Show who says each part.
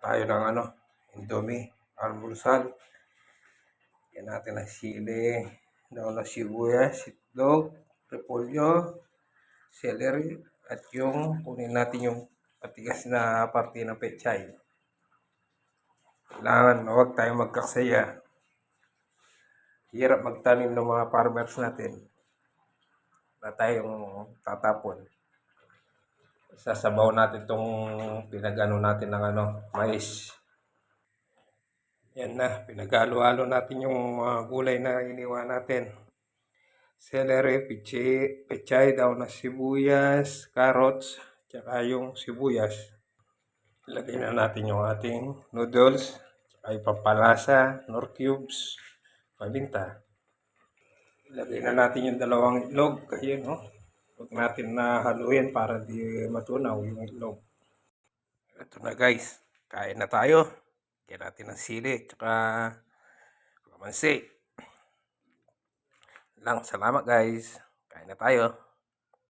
Speaker 1: tayo ng Indomie, almusal. Yan natin ang sili, daon ng sibuyas, itlog, repolyo, celery, at yung kunin natin yung matigas na parte ng pechay. Kailangan huwag tayong magkaksaya. Hirap magtanim ng mga farmers natin. Na tayong tatapon. Sasabaw natin itong pinagano natin ng mais. Yan na, pinagalo-halo natin yung mga gulay na iniwan natin. Celery, pechay, daon ng sibuyas, carrots, tsaka yung sibuyas. Ilagay na natin yung ating noodles, tsaka yung pampalasa, nor cubes, paminta. Ilagay na natin yung dalawang itlog. Ayan, no? Huwag natin na haluin para di matunaw yung itlog. Ito na guys, kain na tayo. Kaya natin ng sili, tsaka kalamansi. Salamat guys. Kain na tayo.